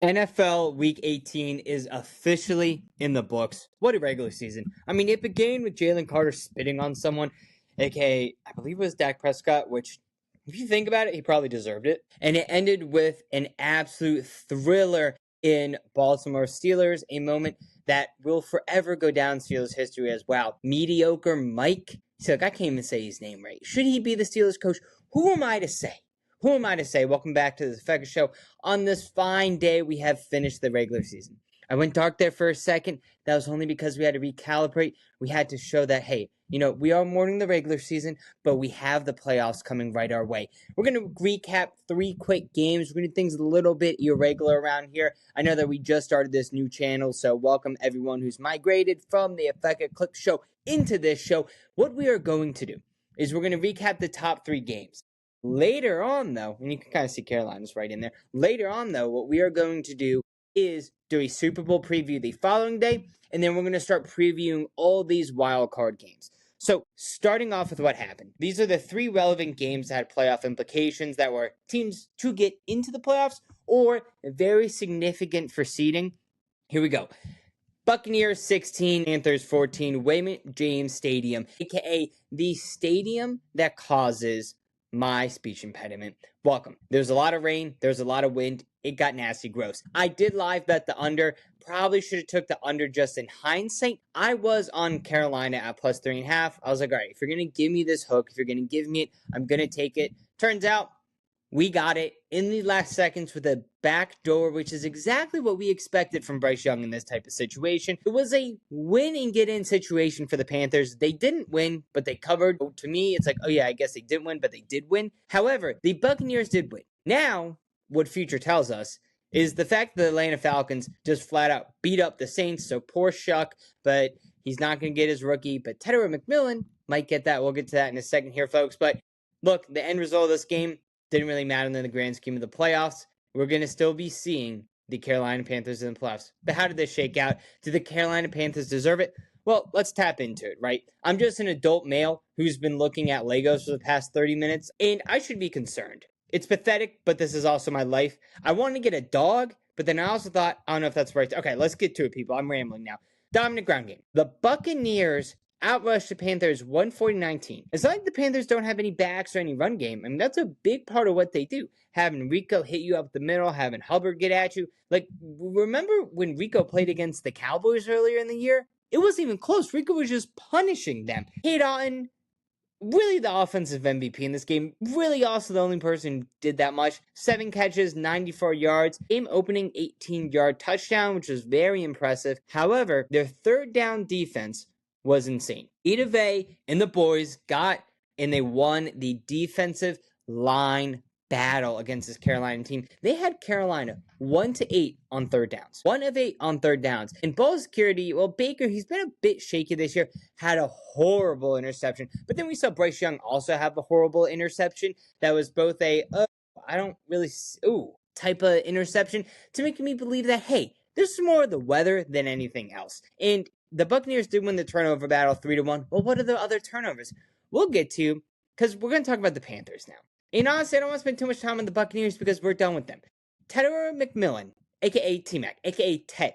NFL Week 18 is officially in the books. What a regular season. I mean, it began with Jalen Carter spitting on someone, aka, I believe it was Dak Prescott, which, if you think about it, he probably deserved it. And it ended with an absolute thriller in Baltimore Steelers, a moment that will forever go down Steelers history as, wow, mediocre Mike. So, I can't even say his name right. Should he be the Steelers coach? Who am I to say? Who am I to say? Welcome back to the Affaka Show. On this fine day, we have finished the regular season. I went dark there for a second. That was only because we had to recalibrate. We had to show that, hey, we are mourning the regular season, but we have the playoffs coming right our way. We're going to recap 3 quick games. We're going to do things a little bit irregular around here. I know that we just started this new channel, so welcome everyone who's migrated from the Affaka Click Show into this show. What we are going to do is we're going to recap the top 3 games. Later on, though, and you can kind of see Carolina's right in there. Later on, though, what we are going to do is do a Super Bowl preview the following day, and then we're going to start previewing all these wild card games. So, starting off with what happened. These are the 3 relevant games that had playoff implications that were teams to get into the playoffs or very significant for seeding. Here we go. Buccaneers 16, Panthers 14, Raymond James Stadium, aka the stadium that causes my speech impediment. Welcome. There's a lot of rain. There's a lot of wind. It got nasty gross. I did live bet the under. Probably should have took the under just in hindsight. I was on Carolina at plus 3.5. I was like, all right, if you're going to give me this hook, if you're going to give me it, I'm going to take it. Turns out we got it in the last seconds with a back door, which is exactly what we expected from Bryce Young in this type of situation. It was a win and get in situation for the Panthers. They didn't win, but they covered. To me, it's like, oh yeah, I guess they didn't win, but they did win. However, the Buccaneers did win. Now, what future tells us is the fact that the Atlanta Falcons just flat out beat up the Saints, so poor Shuck, but he's not going to get his rookie. But Tedder McMillan might get that. We'll get to that in a second here, folks. But look, the end result of this game didn't really matter in the grand scheme of the playoffs. We're going to still be seeing the Carolina Panthers in the playoffs. But how did this shake out? Did the Carolina Panthers deserve it? Well, let's tap into it, right? I'm just an adult male who's been looking at Legos for the past 30 minutes, and I should be concerned. It's pathetic, but this is also my life. I wanted to get a dog, but then I also thought, I don't know if that's right. Okay, let's get to it, people. I'm rambling now. Dominant ground game. The Buccaneers outrushed the Panthers 140-19. It's not like the Panthers don't have any backs or any run game. I mean, that's a big part of what they do. Having Rico hit you up the middle, having Hubbard get at you. Like, remember when Rico played against the Cowboys earlier in the year? It wasn't even close. Rico was just punishing them. Cade Otton, really the offensive MVP in this game. Really also the only person who did that much. 7 catches, 94 yards. Game opening 18-yard touchdown, which was very impressive. However, their third down defense was insane. Ida Vey and the boys got, and they won the defensive line battle against this Carolina team. They had Carolina 1-8 on third downs. 1 of 8 on third downs. And ball security, well, Baker, he's been a bit shaky this year, had a horrible interception. But then we saw Bryce Young also have a horrible interception that was both a, type of interception to make me believe that, hey, this is more of the weather than anything else. And the Buccaneers did win the turnover battle 3-1. Well, what are the other turnovers? We'll get to, because we're going to talk about the Panthers now. And honestly, I don't want to spend too much time on the Buccaneers because we're done with them. Tedder McMillan, a.k.a. T-Mac, a.k.a. Ted,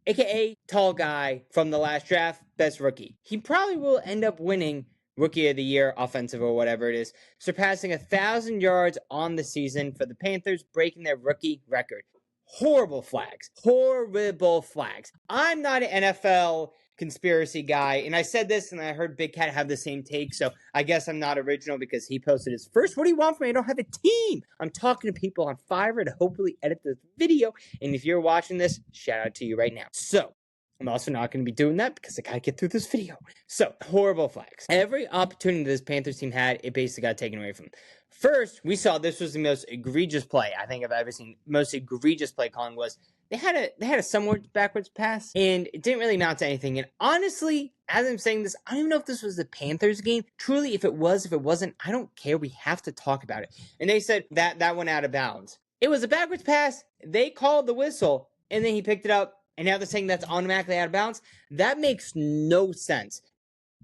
a.k.a. tall guy from the last draft, best rookie. He probably will end up winning Rookie of the Year, offensive or whatever it is, surpassing 1,000 yards on the season for the Panthers, breaking their rookie record. Horrible flags. Horrible flags. I'm not an NFL conspiracy guy, and I said this, and I heard Big Cat have the same take, so I guess I'm not original because he posted his first, what do you want from me? I don't have a team. I'm talking to people on Fiverr to hopefully edit this video, and if you're watching this, shout out to you right now. So, I'm also not going to be doing that because I got to get through this video. So, horrible flags. Every opportunity this Panthers team had, it basically got taken away from them. First, we saw this was the most egregious play I think I've ever seen. Most egregious play calling was they had a somewhat backwards pass, and it didn't really amount to anything. And honestly, as I'm saying this, I don't even know if this was the Panthers game. Truly, if it was, if it wasn't, I don't care. We have to talk about it. And they said that went out of bounds. It was a backwards pass. They called the whistle, and then he picked it up. And now they're saying that's automatically out of bounds. That makes no sense.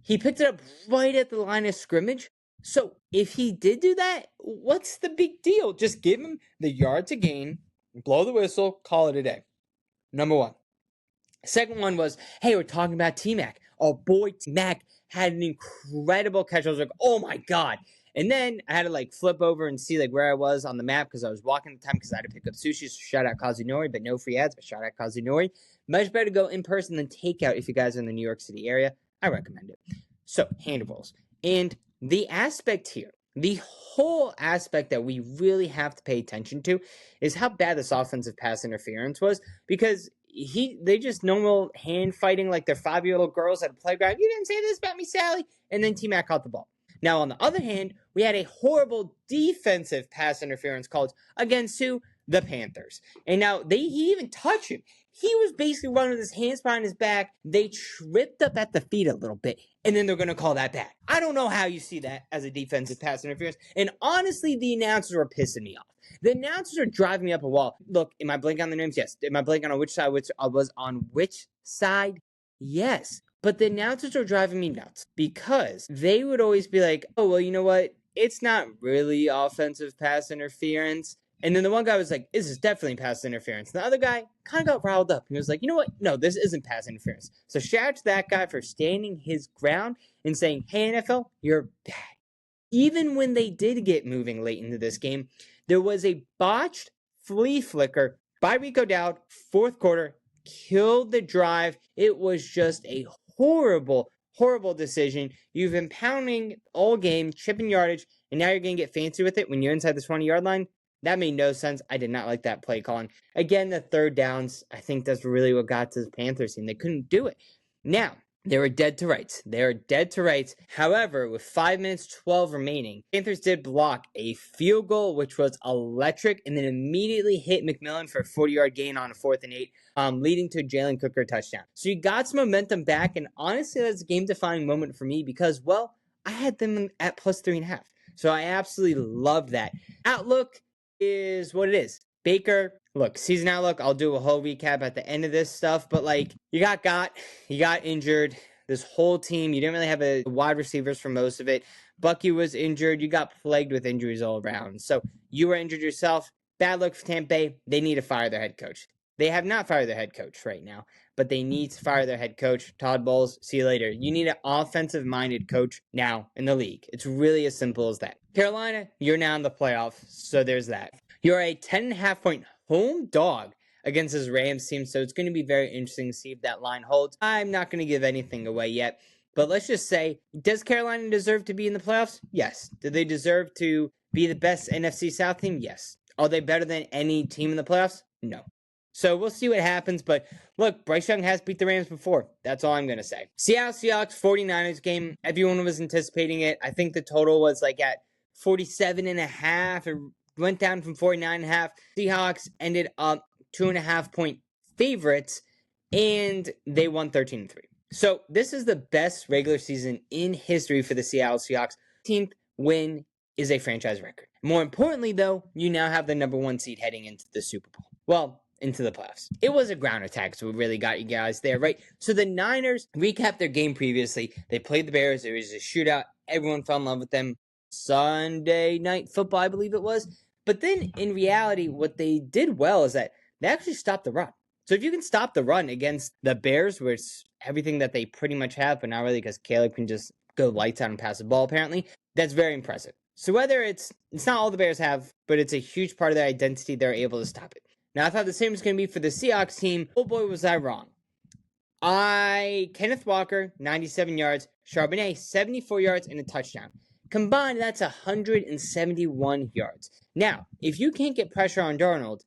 He picked it up right at the line of scrimmage. So if he did do that, what's the big deal? Just give him the yard to gain blow the whistle, call it a day. Number one. Second one was, hey, we're talking about T-Mac. Oh boy, T-Mac had an incredible catch. I was like, oh my God. And then I had to like flip over and see like where I was on the map because I was walking at the time because I had to pick up sushi. So shout out Kazunori, but no free ads, but shout out Kazunori. Much better to go in person than takeout if you guys are in the New York City area. I recommend it. So, hand rolls. And the aspect here, the whole aspect that we really have to pay attention to is how bad this offensive pass interference was because they just normal hand fighting like they're 5-year-old girls at a playground. You didn't say this about me, Sally. And then T-Mac caught the ball. Now, on the other hand, we had a horrible defensive pass interference called against who? The Panthers. And now he even touched him. He was basically running with his hands behind his back. They tripped up at the feet a little bit, and then they're going to call that back. I don't know how you see that as a defensive pass interference. And honestly, the announcers are pissing me off. The announcers are driving me up a wall. Look, am I blanking on the names? Yes. Am I blanking on which side? Which I was on which side? Yes. But the announcers are driving me nuts because they would always be like, oh, well, you know what? It's not really offensive pass interference. And then the one guy was like, this is definitely pass interference. And the other guy kind of got riled up. He was like, you know what? No, this isn't pass interference. So shout out to that guy for standing his ground and saying, hey, NFL, you're bad. Even when they did get moving late into this game, there was a botched flea flicker by Rico Dowd, fourth quarter, killed the drive. It was just a horrible decision. You've been pounding all game, chipping yardage, and now you're going to get fancy with it when you're inside the 20-yard line. That made no sense. I did not like that play calling. Again, the third downs, I think that's really what got to the Panthers team. They couldn't do it. Now, they were dead to rights. However, with 5 minutes 12 remaining, Panthers did block a field goal, which was electric, and then immediately hit McMillan for a 40-yard gain on a 4th and 8, leading to a Jalen Cooker touchdown. So you got some momentum back, and honestly, that's a game-defining moment for me because, well, I had them at plus 3.5. So I absolutely love that. Outlook is what it is. Baker, look, season outlook, I'll do a whole recap at the end of this stuff, but like, you got injured, this whole team, you didn't really have a wide receivers for most of it. Bucky was injured, you got plagued with injuries all around. So you were injured yourself. Bad luck for Tampa Bay. They need to fire their head coach. They have not fired their head coach right now, but they need to fire their head coach. Todd Bowles, see you later. You need an offensive-minded coach now in the league. It's really as simple as that. Carolina, you're now in the playoffs, so there's that. You're a 10.5-point home dog against this Rams team, so it's going to be very interesting to see if that line holds. I'm not going to give anything away yet, but let's just say, does Carolina deserve to be in the playoffs? Yes. Do they deserve to be the best NFC South team? Yes. Are they better than any team in the playoffs? No. So we'll see what happens, but look, Bryce Young has beat the Rams before. That's all I'm going to say. Seattle Seahawks 49ers game. Everyone was anticipating it. I think the total was like at 47.5. It went down from 49.5. Seahawks ended up 2.5-point favorites, and they won 13-3. So this is the best regular season in history for the Seattle Seahawks. 15th win is a franchise record. More importantly, though, you now have the number 1 seed heading into the Super Bowl. Well, into the playoffs. It was a ground attack, so we really got you guys there, right? So the Niners recapped their game previously. They played the Bears. It was a shootout. Everyone fell in love with them. Sunday night football, I believe it was. But then, in reality, what they did well is that they actually stopped the run. So if you can stop the run against the Bears, where it's everything that they pretty much have, but not really because Caleb can just go lights out and pass the ball, apparently, that's very impressive. So whether it's not all the Bears have, but it's a huge part of their identity, they're able to stop it. Now, I thought the same was going to be for the Seahawks team. Oh boy, was I wrong. Kenneth Walker, 97 yards. Charbonnet, 74 yards and a touchdown. Combined, that's 171 yards. Now, if you can't get pressure on Darnold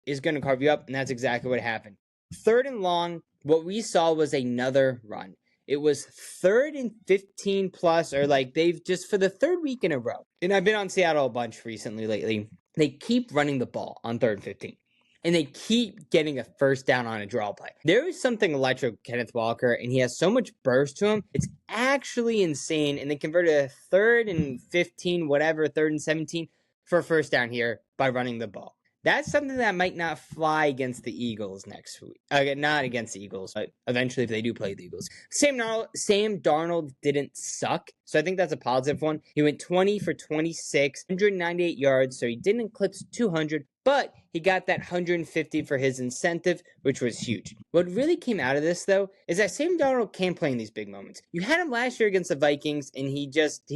is going to carve you up, and that's exactly what happened. 3rd and long, what we saw was another run. It was 3rd and 15 plus, or like they've just for the 3rd week in a row. And I've been on Seattle a bunch recently lately. They keep running the ball on 3rd and 15. And they keep getting a first down on a draw play. There is something electric with Kenneth Walker, and he has so much burst to him. It's actually insane. And they converted a 3rd and 15, whatever, 3rd and 17 for a first down here by running the ball. That's something that might not fly against the Eagles next week. Not against the Eagles, but eventually if they do play the Eagles. Sam Darnold didn't suck. So I think that's a positive one. He went 20 for 26, 198 yards, so he didn't eclipse 200, but he got that 150 for his incentive, which was huge. What really came out of this, though, is that Sam Darnold can't play in these big moments. You had him last year against the Vikings, and he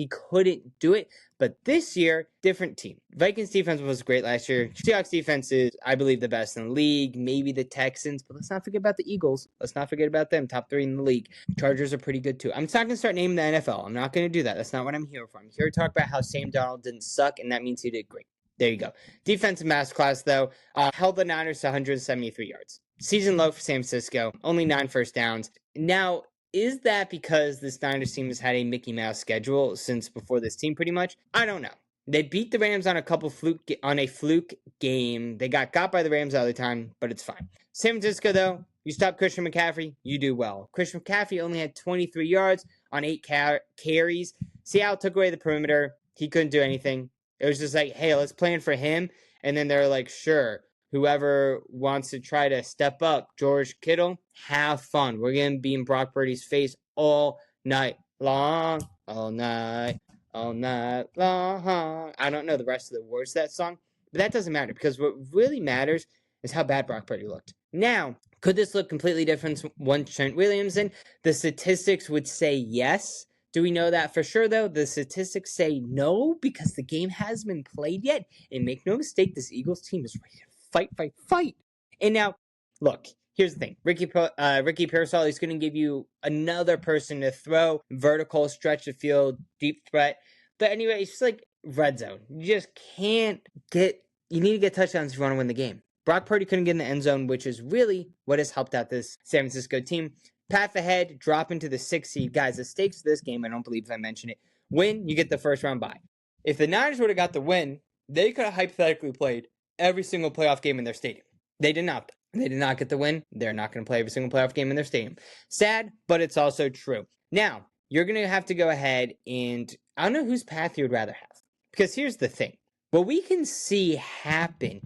couldn't do it. But this year, different team. Vikings defense was great last year. Seahawks defense is, I believe, the best in the league. Maybe the Texans, but let's not forget about the Eagles. Let's not forget about them. Top 3 in the league. Chargers are pretty good too. I'm not going to start naming the NFL. I'm not going to do that. That's not what I'm here for. I'm here to talk about how Sam Darnold didn't suck, and that means he did great. There you go. Defensive masterclass, though, held the Niners to 173 yards. Season low for San Francisco. Only 9 first downs. Now, is that because this Niners team has had a Mickey Mouse schedule since before this team, pretty much? I don't know. They beat the Rams on a fluke game. They got by the Rams the other time, but it's fine. San Francisco, though, you stop Christian McCaffrey, you do well. Christian McCaffrey only had 23 yards on 8 carries. Seattle took away the perimeter. He couldn't do anything. It was just like, hey, let's plan for him. And then they're like, sure, whoever wants to try to step up, George Kittle, have fun. We're going to be in Brock Purdy's face all night long. All night long. I don't know the rest of the words to that song, but that doesn't matter because what really matters is how bad Brock Purdy looked. Now, could this look completely different once Trent Williams in? The statistics would say yes. Do we know that for sure, though? The statistics say no because the game hasn't been played yet. And make no mistake, this Eagles team is ready to fight. And now, look, here's the thing. Ricky Pearsall is going to give you another person to throw, vertical, stretch the field, deep threat. But anyway, it's just like red zone. You just can't you need to get touchdowns if you want to win the game. Brock Purdy couldn't get in the end zone, which is really what has helped out this San Francisco team. Path ahead, drop into the 6th seed. Guys, the stakes of this game, I don't believe I mentioned it. Win, you get the first round bye. If the Niners would have got the win, they could have hypothetically played every single playoff game in their stadium. They did not. They did not get the win. They're not going to play every single playoff game in their stadium. Sad, but it's also true. Now, you're going to have to go ahead and I don't know whose path you would rather have. Because here's the thing. What we can see happen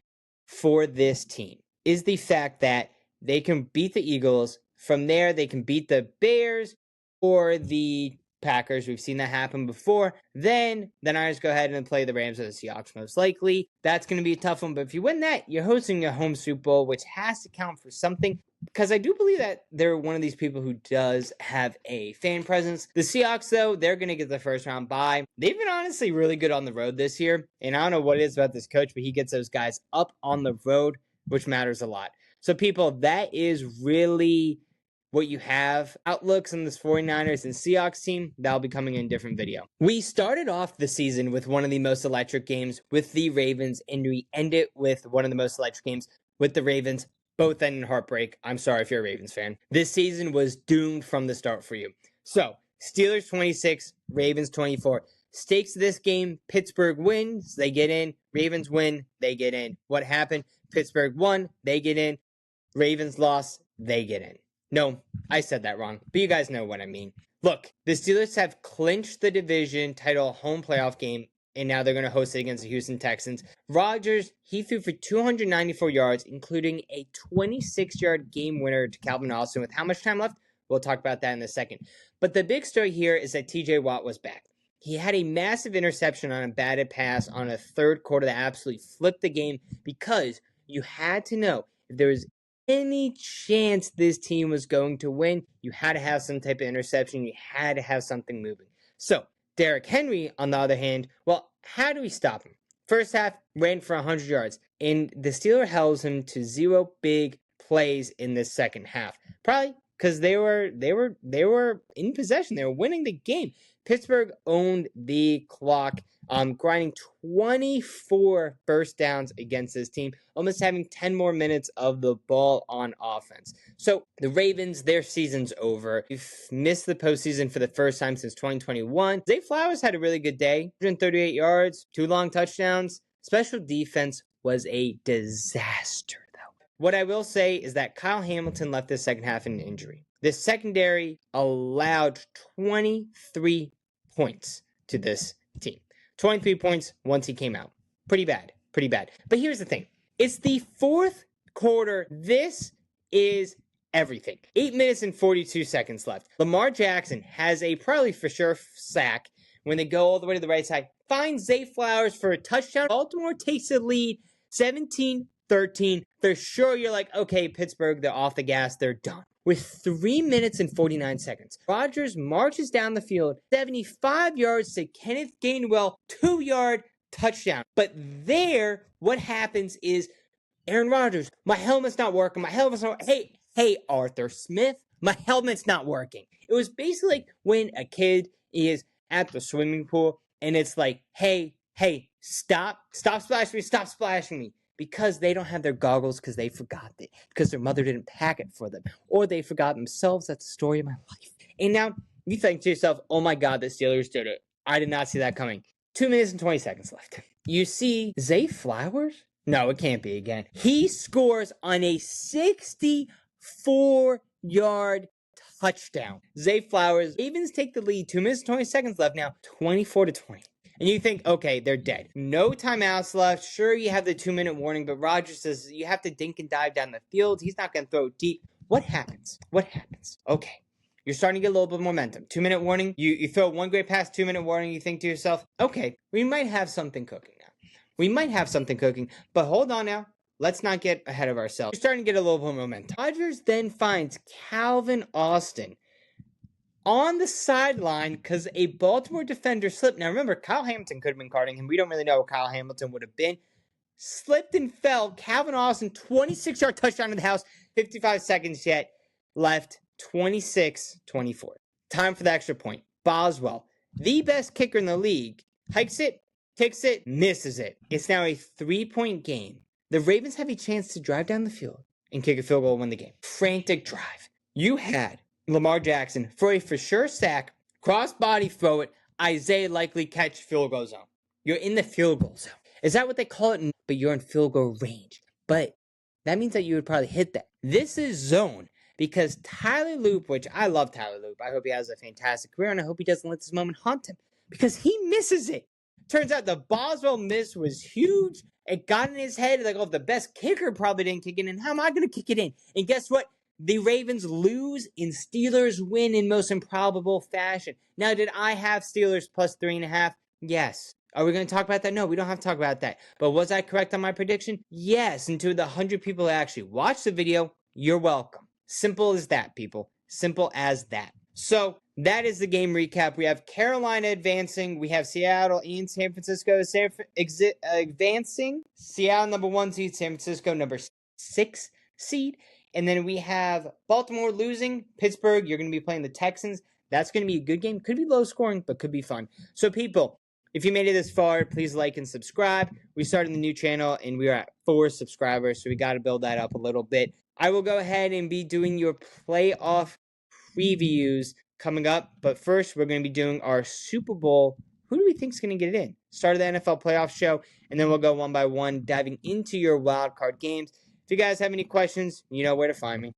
for this team is the fact that they can beat the Eagles. From there, they can beat the Bears or the Packers. We've seen that happen before. Then the Niners go ahead and play the Rams or the Seahawks most likely. That's going to be a tough one. But if you win that, you're hosting a home Super Bowl, which has to count for something. Because I do believe that they're one of these people who does have a fan presence. The Seahawks, though, they're going to get the first round bye. They've been honestly really good on the road this year. And I don't know what it is about this coach, but he gets those guys up on the road, which matters a lot. So people, that is really what you have. Outlooks on this 49ers and Seahawks team, that'll be coming in a different video. We started off the season with one of the most electric games with the Ravens, and we end it with one of the most electric games with the Ravens, both end in heartbreak. I'm sorry if you're a Ravens fan. This season was doomed from the start for you. So, Steelers 26, Ravens 24. Stakes of this game, Pittsburgh wins, they get in. Ravens win, they get in. What happened? Pittsburgh won, they get in. Ravens lost, they get in. No, I said that wrong, but you guys know what I mean. Look, the Steelers have clinched the division title home playoff game, and now they're going to host it against the Houston Texans. Rodgers, he threw for 294 yards, including a 26-yard game winner to Calvin Austin. With how much time left? We'll talk about that in a second. But the big story here is that TJ Watt was back. He had a massive interception on a batted pass on a third quarter that absolutely flipped the game because you had to know if there was any chance this team was going to win, you had to have some type of interception. You had to have something moving. So, Derrick Henry, on the other hand, well, how do we stop him? First half, ran for 100 yards, and the Steelers held him to 0 big plays in the second half. Probably because they were in possession. They were winning the game. Pittsburgh owned the clock, grinding 24 first downs against this team, almost having 10 more minutes of the ball on offense. So the Ravens, their season's over. We've missed the postseason for the first time since 2021. Zay Flowers had a really good day, 138 yards, 2 long touchdowns. Special defense was a disaster, though. What I will say is that Kyle Hamilton left the second half in an injury. The secondary allowed 23 points to this team. 23 points once he came out. Pretty bad. But here's the thing. It's the fourth quarter. This is everything. 8 minutes and 42 seconds left. Lamar Jackson has a probably for sure sack when they go all the way to the right side. Finds Zay Flowers for a touchdown. Baltimore takes the lead 17-13. For sure, you're like, okay, Pittsburgh, they're off the gas. They're done. With 3 minutes and 49 seconds, Rodgers marches down the field 75 yards to Kenneth Gainwell, 2-yard touchdown. But there, what happens is Aaron Rodgers, my helmet's not working. My helmet's not working. Hey, Arthur Smith, my helmet's not working. It was basically like when a kid is at the swimming pool and it's like, hey, stop splashing me. Because they don't have their goggles because they forgot it. Because their mother didn't pack it for them. Or they forgot themselves. That's the story of my life. And now you think to yourself, oh my God, the Steelers did it. I did not see that coming. 2 minutes and 20 seconds left. You see Zay Flowers? No, it can't be again. He scores on a 64-yard touchdown. Zay Flowers. Ravens take the lead. 2 minutes and 20 seconds left now. 24-20. And you think, okay, they're dead. No timeouts left. Sure, you have the 2-minute warning, but Rodgers says you have to dink and dive down the field. He's not going to throw it deep. What happens? Okay, you're starting to get a little bit of momentum. 2-minute warning. You throw one great pass, 2-minute warning. You think to yourself, okay, we might have something cooking now. But hold on now. Let's not get ahead of ourselves. You're starting to get a little bit of momentum. Rodgers then finds Calvin Austin on the sideline because a Baltimore defender slipped. Now remember, Kyle Hamilton could have been guarding him. We don't really know what Kyle Hamilton would have been. Slipped and fell. Calvin Austin, 26-yard touchdown in the house. 55 seconds yet left. 26-24. Time for the extra point. Boswell, the best kicker in the league, hikes it, kicks it, misses it. It's now a 3-point game. The Ravens have a chance to drive down the field and kick a field goal and win the game. Frantic drive. You had Lamar Jackson for a for sure sack, cross-body throw it, Isaiah likely catch field goal zone. You're in the field goal zone. Is that what they call it? But you're in field goal range. But that means that you would probably hit that. This is zone because Tyler Loop, which I love Tyler Loop. I hope he has a fantastic career and I hope he doesn't let this moment haunt him because he misses it. Turns out the Boswell miss was huge. It got in his head like, oh, the best kicker probably didn't kick it in. How am I going to kick it in? And guess what? The Ravens lose and Steelers win in most improbable fashion. Now, did I have Steelers plus 3.5? Yes. Are we going to talk about that? No, we don't have to talk about that. But was I correct on my prediction? Yes. And to the 100 people that actually watched the video, you're welcome. Simple as that, people. Simple as that. So that is the game recap. We have Carolina advancing. We have Seattle and San Francisco advancing. Seattle number 1 seed, San Francisco number 6 seed. And then we have Baltimore losing. Pittsburgh, you're going to be playing the Texans. That's going to be a good game. Could be low scoring, but could be fun. So people, if you made it this far, please like and subscribe. We started the new channel and we are at 4 subscribers, so we got to build that up a little bit. I will go ahead and be doing your playoff previews coming up. But first, we're going to be doing our Super Bowl. Who do we think is going to get it in? Start of the NFL playoff show, and then we'll go one by one, diving into your wild card games. If you guys have any questions, you know where to find me.